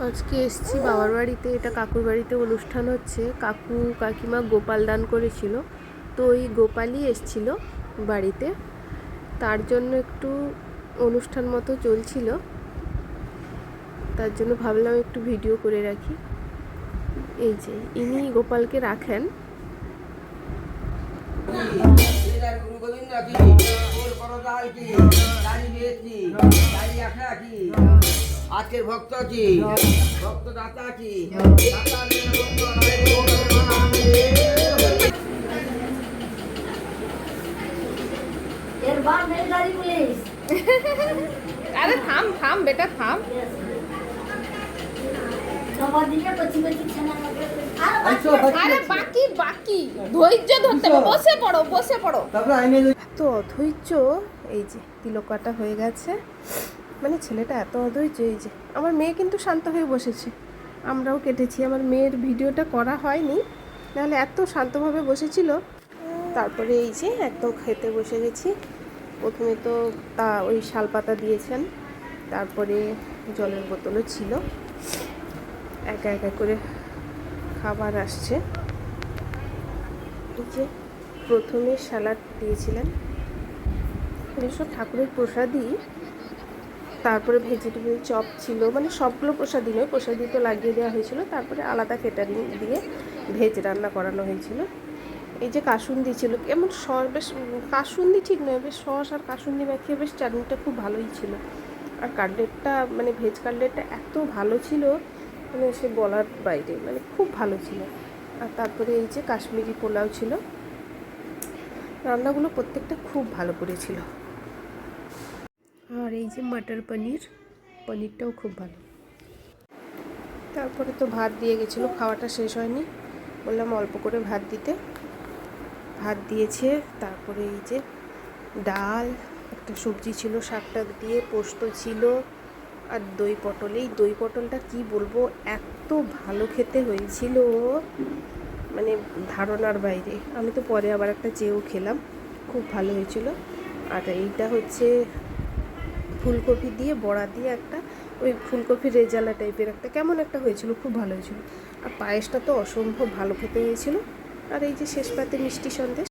আজকে এসেছি বাবার বাড়িতে। এটা কাকুর বাড়িতে অনুষ্ঠান হচ্ছে। কাকু কাকিমা গোপাল দান করেছিল, তো ওই গোপালই এসেছিল বাড়িতে, তার জন্য একটু অনুষ্ঠান মতো চলছিল, তার জন্য ভাবলাম একটু ভিডিও করে রাখি। এই যে ইনি গোপালকে রাখেন। আজকের ভক্ত কি ভক্ত দাতা কি আরে থাম থাম বেটা থাম। আরে বাকি বাকি ধৈর্য ধরতে হবে। বসে পড়ো বসে পড়ো। এত অধৈর্য। এই যে তিলক কাটা হয়ে গেছে, মানে ছেলেটা এত অধৈর্য। এই যে আমার মেয়ে কিন্তু শান্ত হয়ে বসেছে, আমরাও কেটেছি। আমার মেয়ের ভিডিওটা করা হয়নি, নাহলে এত শান্তভাবে বসেছিল। তারপরে এই যে একদম খেতে বসে গেছি। প্রথমে তো ওই শালপাতা দিয়েছেন, তারপরে জলের বোতলও ছিল। একা একা করে খাবার আসছে। এই যে প্রথমে স্যালাড দিয়েছিলেন, এসব ঠাকুরের প্রসাদই। তারপরে ভেজিটেবিল চপ ছিল, মানে সবগুলো প্রসাদই নয়, প্রসাদই তো লাগিয়ে দেওয়া হয়েছিল। তারপরে আলাদা কেটারিং দিয়ে ভেজ রান্না করানো হয়েছিল। এই যে কাসুন্দি ছিল, এমন বেশ কাসুন্দি ঠিক নয়, বেশ সস আর কাসুন্দি মাখিয়ে বেশ চাটনিটা খুব ভালোই ছিল। আর কাটলেটটা মানে ভেজ কাটলেটটা এত ভালো ছিল, মানে সে বলার বাইরে, মানে খুব ভালো ছিল। আর তারপরে এই যে কাশ্মীরি পোলাও ছিল। রান্নাগুলো প্রত্যেকটা খুব ভালো করেছিল। আর এই যে মটর পনিরটাও খুব ভালো। তারপরে তো ভাত দিয়ে গেছিলো, খাওয়াটা শেষ হয়নি, বললাম অল্প করে ভাত দিতে। ভাত দিয়েছে। তারপরে এই যে ডাল, একটা সবজি ছিল শাকটা দিয়ে, পোস্ত ছিল, আর দই পটল। এই দই পটলটা কি বলবো, এত ভালো খেতে হয়েছিল, মানে ধারণার বাইরে। আমি তো পরে আবার একটা চেয়েও খেলাম, খুব ভালো হয়েছিল। আর এইটা হচ্ছে ফুলকপি দিয়ে বড়া দিয়ে একটা, ওই ফুলকপির রেজালা টাইপের একটা কেমন একটা হয়েছিল, খুব ভালো হয়েছিল। আর পায়েসটা তো অসম্ভব ভালো খেতে হয়েছিল। আর এই যে শেষ পাতে মিষ্টি সন্দেশ।